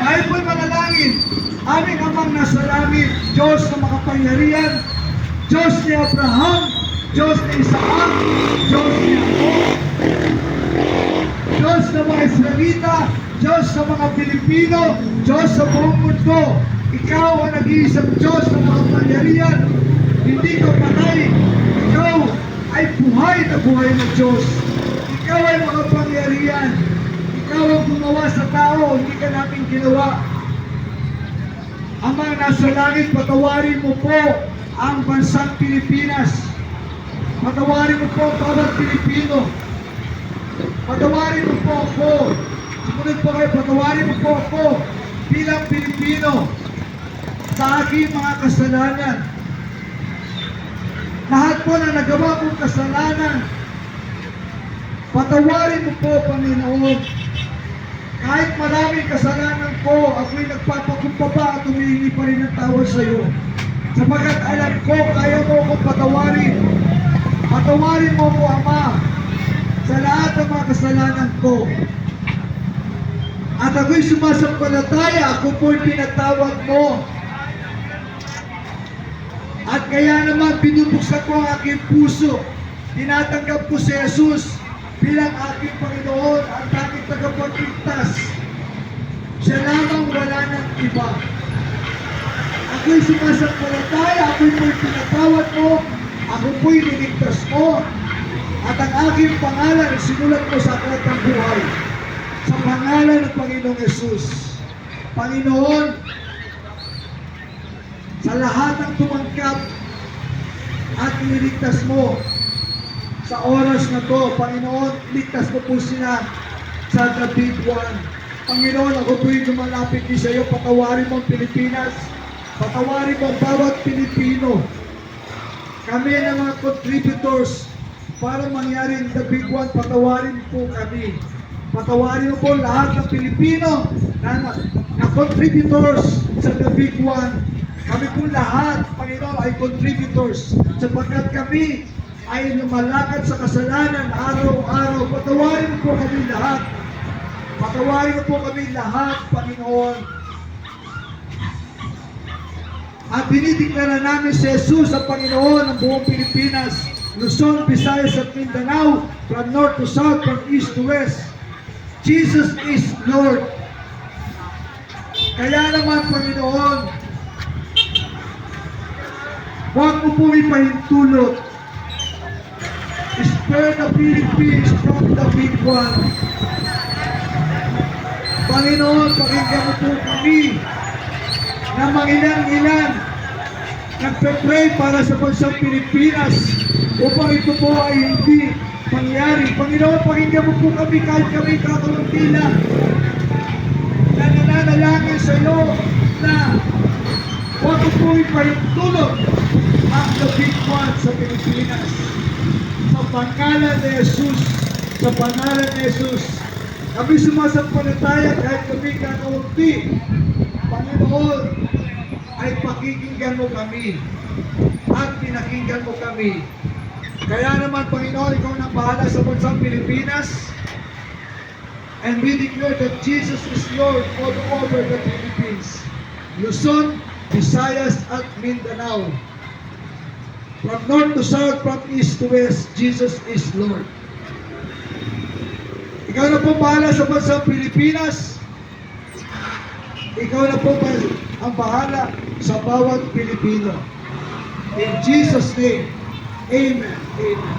Tayo po'y manalangin. Aming Amang nasa langit, Diyos na makapangyarihan, Diyos ni Abraham, Diyos ni Isaac, Diyos ni Jacob, Diyos ng mga Israelita, Diyos sa mga Pilipino, Diyos sa buong mundo. Ikaw ang nag-iisang Diyos na makapangyarihan. Hindi ka patay. Ikaw ay buhay na Diyos. Ikaw ay makapangyarihan. Ikaw ang gumawa sa tao, hindi ka namin ginawa. Amang nasa langit, patawarin mo po ang bansang Pilipinas. Patawarin mo po bawat Pilipino. Patawarin mo po ako. Sumunod po kayo, patawarin mo po ako bilang Pilipino sa aking mga kasalanan. Lahat po na nagawa kong kasalanan, patawarin mo po, Panginoon. Kahit maraming kasalanan ko, ako'y nagpapakumbaba at humihingi pa rin ng tawad sa iyo. Sapagkat alam ko, kaya mo akong patawarin. Patawarin mo ko, Ama, sa lahat ng mga kasalanan ko. At ako'y sumasampalataya, ako po'y pinatawad mo. At kaya naman binubuksan ko ang aking puso. Tinatanggap ko si Jesus bilang aking Panginoon at aking tagapagligtas. Siya lamang, wala ng iba. Ako'y sumasampalataya, ako'y pinatawad mo, ako po'y niligtas mo. At ang aking pangalan ay sinulat mo sa aklat ng buhay. Sa pangalan ng Panginoong Jesus. Panginoon, sa lahat ng tumangkap at iniligtas mo sa oras na to, Panginoon, iligtas mo po sila sa the big one. Panginoon, ako po'y lumalapit din sa iyo, patawarin mo ang Pilipinas, patawarin mo ang bawat Pilipino. Kami ang mga contributors para mangyari the big one, patawarin po kami. Patawarin mo po lahat ng Pilipino na contributors sa the big one. Kami po lahat, Panginoon, ay contributors sapagkat kami ay lumalakad sa kasalanan araw-araw. Patawarin mo po kami lahat. Patawarin mo po kami lahat, Panginoon. At dinideklara namin si Jesus sa Panginoon ng buong Pilipinas, Luzon, Visayas at Mindanao, from north to south, from east to west. Jesus is Lord. Kaya naman, Panginoon, huwag mo po ipahintulot. Spare the Philippines from the big one. Panginoon, pakinggan mo po kami na mangilan-ilan nagpe-pray para sa bansang Pilipinas upang ito po ay hindi mangyari. Panginoon, pakinggan mo po kami kahit kami kakaunti lang na nananalangin sa iyo na huwag mo po ipahintulot ang the big one sa Pilipinas. Sa pangalan ni Jesus, sa pangalan ni Jesus, kami sumasampalataya kahit kami kakaunti. Panginoon, ay pakikinggan mo kami at pinakinggan mo kami. Kaya naman, Panginoon, ikaw na bahala sa bansang Pilipinas, and we declare that Jesus is Lord all over the Philippines, Luzon, Visayas at Mindanao. From north to south, from east to west, Jesus is Lord. Ikaw na po bahala sa bansang Pilipinas. Ikaw na po ang bahala sa bawat Pilipino. In Jesus' name, Amen. Amen.